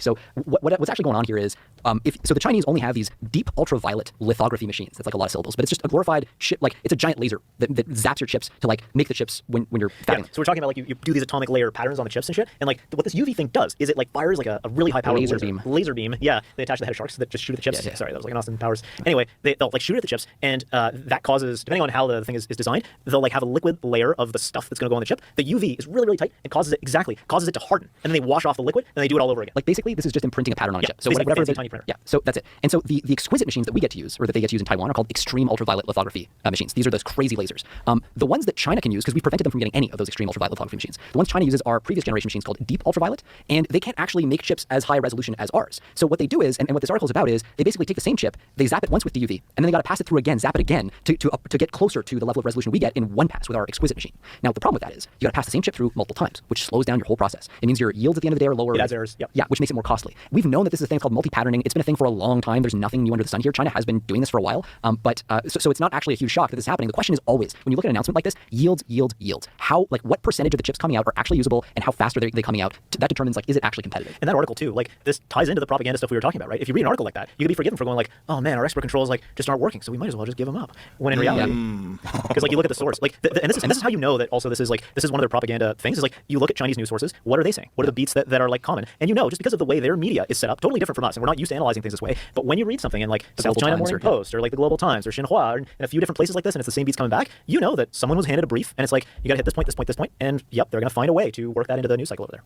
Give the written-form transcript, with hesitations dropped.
So what's actually going on here is, so the Chinese only have these deep ultraviolet lithography machines. That's like a lot of syllables, but it's just a glorified chip. Like it's a giant laser that zaps your chips to like make the chips when you're fabbing them. So we're talking about like you do these atomic layer patterns on the chips and shit, and like what this UV thing does is it like fires like a really high powered laser beam. Yeah, they attach the head of sharks that just shoot at the chips. Sorry, that was like an Austin Powers. Anyway, they'll like shoot at the chips, and that causes, depending on how the thing is designed, they'll like have a liquid layer of the stuff that's going to go on the chip. The UV is really tight and causes it to harden, and then they wash off the liquid and they do it all over again. Like basically, this is just imprinting a pattern on a chip. So whatever the tiny printer. Yeah, so that's it. And so the exquisite machines that we get to use, or that they get to use in Taiwan, are called extreme ultraviolet lithography machines. These are those crazy lasers. The ones that China can use, because we prevented them from getting any of those extreme ultraviolet lithography machines, the ones China uses are previous generation machines called deep ultraviolet, and they can't actually make chips as high resolution as ours. So what they do is, and what this article is about is, they basically take the same chip, they zap it once with the UV, and then they got to pass it through again, zap it again to get closer to the level of resolution we get in one pass with our exquisite machine. Now the problem with that is you got to pass the same chip through multiple times, which slows down your whole process. It means your yields at the end of the day are lower. It adds errors. Yep. Yeah, which makes it more costly. We've known that this is a thing called multi-patterning. It's been a thing for a long time. There's nothing new under the sun here. China has been doing this for a while, so it's not actually a huge shock that this is happening. The question is always, when you look at an announcement like this, yields. How, like, what percentage of the chips coming out are actually usable, and how fast are they coming out? That determines, like, is it actually competitive? And that article too, like, this ties into the propaganda stuff we were talking about, right? If you read an article like that, you could be forgiven for going like, oh man, our export controls like just aren't working, so we might as well just give them up. When in reality, because like you look at the source, like, and this is how you know that also this is one of their propaganda things. Is like you look at Chinese news sources, what are they saying? What are the beats that are like common? And you know, just because of the way their media is set up, totally different from us, and we're not used to analyzing things this way. But when you read something in like the South China Morning Post or like the Global Times or Xinhua and a few different places like this, and it's the same beats coming back, you know that someone was handed a brief, and it's like you got to hit this point, and yep, they're going to find a way to work that into the news cycle over there.